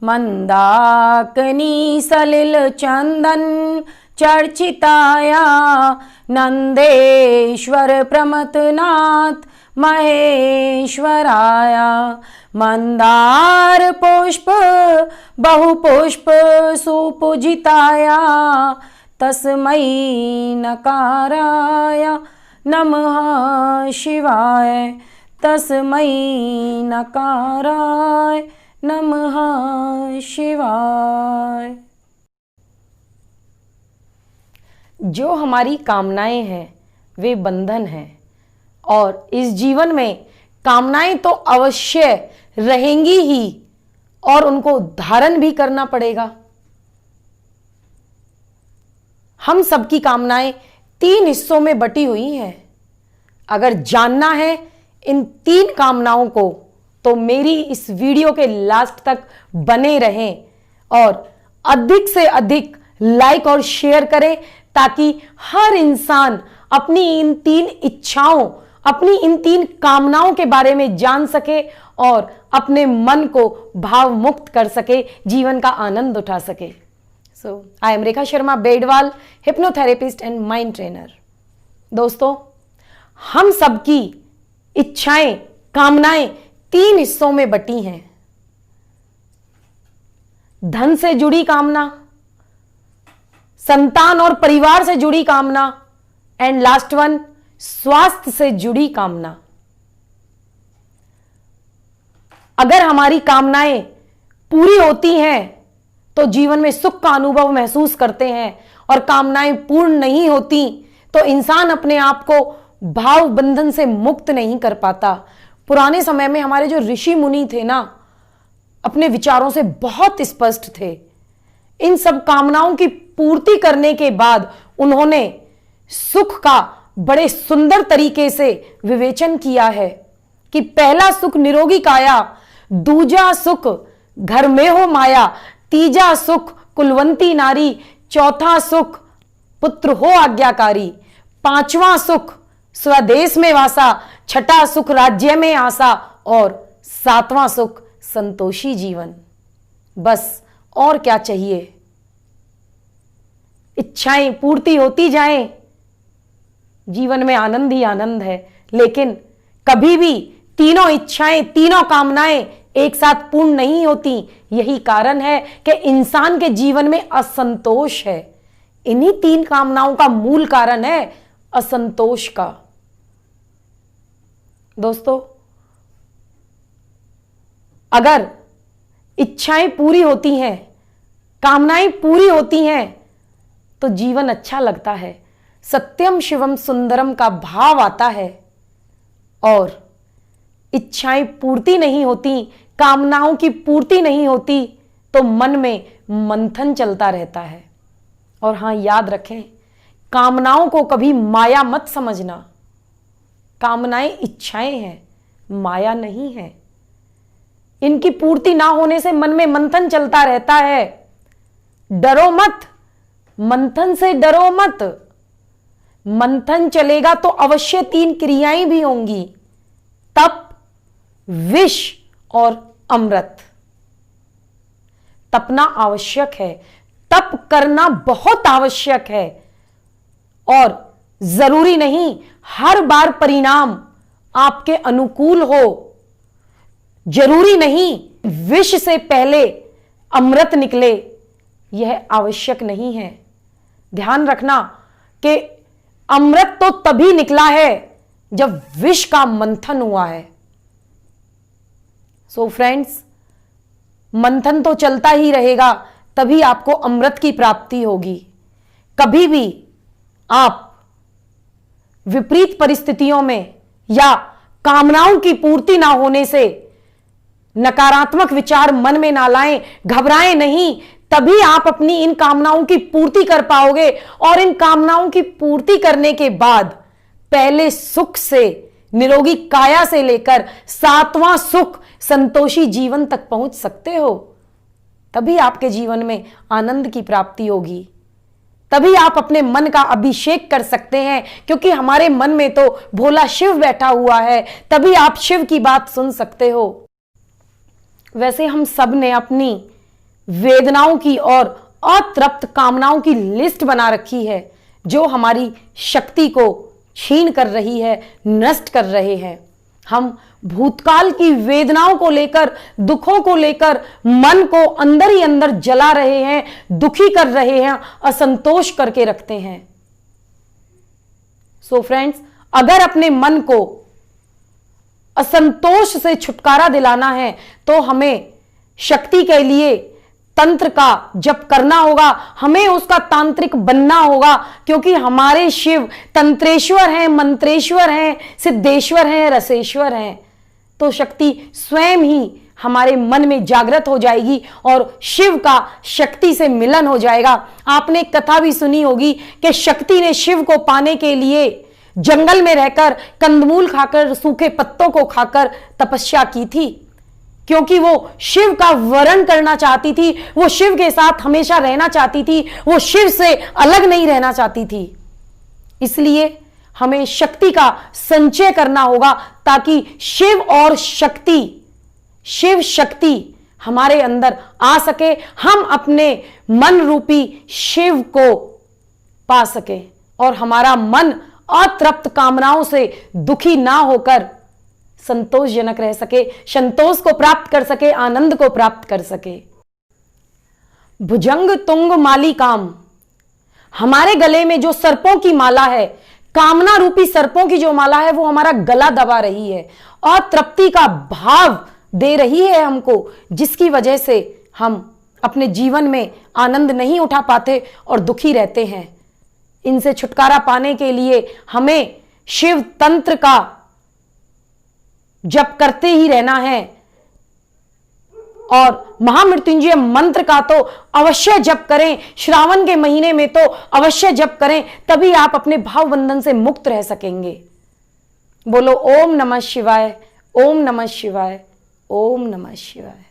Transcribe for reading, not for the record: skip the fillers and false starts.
मंदाकिनी सलिल चंदन चर्चिताया नंदेश्वर प्रमथनाथ महेश्वराया। मंदार पुष्प बहुपुष्प सुपूजिताया तस्मै नकाराय नमः शिवाय। तस्मै नकाराय नमः शिवाय। जो हमारी कामनाएं हैं वे बंधन हैं, और इस जीवन में कामनाएं तो अवश्य रहेंगी ही और उनको धारण भी करना पड़ेगा। हम सबकी कामनाएं 3 हिस्सों में बटी हुई हैं। अगर जानना है इन 3 कामनाओं को तो मेरी इस वीडियो के लास्ट तक बने रहें और अधिक से अधिक लाइक और शेयर करें, ताकि हर इंसान अपनी इन 3 इच्छाओं, अपनी इन 3 कामनाओं के बारे में जान सके और अपने मन को भाव मुक्त कर सके, जीवन का आनंद उठा सके। So I am Rekha Sharma Bedwal, hypnotherapist and mind trainer. दोस्तों, हम सबकी इच्छाएं, कामनाएं 3 हिस्सों में बटी हैं। धन से जुड़ी कामना, संतान और परिवार से जुड़ी कामना, एंड लास्ट वन स्वास्थ्य से जुड़ी कामना। अगर हमारी कामनाएं पूरी होती हैं तो जीवन में सुख का अनुभव महसूस करते हैं, और कामनाएं पूर्ण नहीं होती तो इंसान अपने आप को भाव बंधन से मुक्त नहीं कर पाता। पुराने समय में हमारे जो ऋषि मुनि थे ना, अपने विचारों से बहुत स्पष्ट थे। इन सब कामनाओं की पूर्ति करने के बाद उन्होंने सुख का बड़े सुंदर तरीके से विवेचन किया है कि पहला सुख निरोगी काया, दूजा सुख घर में हो माया, तीजा सुख कुलवंती नारी, चौथा सुख पुत्र हो आज्ञाकारी, 5वां सुख स्वदेश में वासा, छठा सुख राज्य में आसा, और 7वां सुख संतोषी जीवन। बस और क्या चाहिए? इच्छाएं पूर्ति होती जाएं, जीवन में आनंद ही आनंद है। लेकिन कभी भी तीनों इच्छाएं, तीनों कामनाएं एक साथ पूर्ण नहीं होती। यही कारण है कि इंसान के जीवन में असंतोष है। इन्हीं 3 कामनाओं का मूल कारण है असंतोष का। दोस्तों, अगर इच्छाएं पूरी होती हैं, कामनाएं पूरी होती हैं, तो जीवन अच्छा लगता है, सत्यम शिवम सुंदरम का भाव आता है। और इच्छाएं पूर्ति नहीं होती, कामनाओं की पूर्ति नहीं होती, तो मन में मंथन चलता रहता है। और हां, याद रखें, कामनाओं को कभी माया मत समझना। कामनाएं इच्छाएं हैं, माया नहीं है। इनकी पूर्ति ना होने से मन में मंथन चलता रहता है। डरो मत, मंथन से डरो मत। मंथन चलेगा तो अवश्य 3 क्रियाएं भी होंगी, तप, विष और अमृत। तपना आवश्यक है, तप करना बहुत आवश्यक है, और जरूरी नहीं हर बार परिणाम आपके अनुकूल हो। जरूरी नहीं विष से पहले अमृत निकले, यह आवश्यक नहीं है। ध्यान रखना कि अमृत तो तभी निकला है जब विष का मंथन हुआ है। सो फ्रेंड्स, मंथन तो चलता ही रहेगा, तभी आपको अमृत की प्राप्ति होगी। कभी भी आप विपरीत परिस्थितियों में या कामनाओं की पूर्ति ना होने से नकारात्मक विचार मन में ना लाएं, घबराएं नहीं, तभी आप अपनी इन कामनाओं की पूर्ति कर पाओगे। और इन कामनाओं की पूर्ति करने के बाद पहले सुख से, निरोगी काया से लेकर 7वां सुख संतोषी जीवन तक पहुंच सकते हो। तभी आपके जीवन में आनंद की प्राप्ति होगी, तभी आप अपने मन का अभिषेक कर सकते हैं, क्योंकि हमारे मन में तो भोला शिव बैठा हुआ है, तभी आप शिव की बात सुन सकते हो। वैसे हम सब ने अपनी वेदनाओं की और अतृप्त कामनाओं की लिस्ट बना रखी है, जो हमारी शक्ति को छीन कर रही है, नष्ट कर रहे हैं। हम भूतकाल की वेदनाओं को लेकर, दुखों को लेकर मन को अंदर ही अंदर जला रहे हैं, दुखी कर रहे हैं, असंतोष करके रखते हैं। सो फ्रेंड्स, अगर अपने मन को असंतोष से छुटकारा दिलाना है तो हमें शक्ति के लिए तंत्र का जप करना होगा, हमें उसका तांत्रिक बनना होगा, क्योंकि हमारे शिव तंत्रेश्वर हैं, मंत्रेश्वर हैं, सिद्धेश्वर हैं, रसेश्वर हैं। तो शक्ति स्वयं ही हमारे मन में जागृत हो जाएगी और शिव का शक्ति से मिलन हो जाएगा। आपने एक कथा भी सुनी होगी कि शक्ति ने शिव को पाने के लिए जंगल में रहकर, कंदमूल खाकर, सूखे पत्तों को खाकर तपस्या की थी, क्योंकि वो शिव का वरण करना चाहती थी, वो शिव के साथ हमेशा रहना चाहती थी, वो शिव से अलग नहीं रहना चाहती थी। इसलिए हमें शक्ति का संचय करना होगा ताकि शिव और शक्ति, शिव शक्ति हमारे अंदर आ सके, हम अपने मन रूपी शिव को पा सके और हमारा मन अतृप्त कामनाओं से दुखी ना होकर संतोषजनक रह सके, संतोष को प्राप्त कर सके, आनंद को प्राप्त कर सके। भुजंग तुंग माली काम, हमारे गले में जो सर्पों की माला है, कामना रूपी सर्पों की जो माला है, वो हमारा गला दबा रही है और तृप्ति का भाव दे रही है हमको, जिसकी वजह से हम अपने जीवन में आनंद नहीं उठा पाते और दुखी रहते हैं। इनसे छुटकारा पाने के लिए हमें शिव तंत्र का जप करते ही रहना है और महामृत्युंजय मंत्र का तो अवश्य जप करें। श्रावण के महीने में तो अवश्य जप करें, तभी आप अपने भाव बंधन से मुक्त रह सकेंगे। बोलो ओम नमः शिवाय, ओम नमः शिवाय, ओम नमः शिवाय।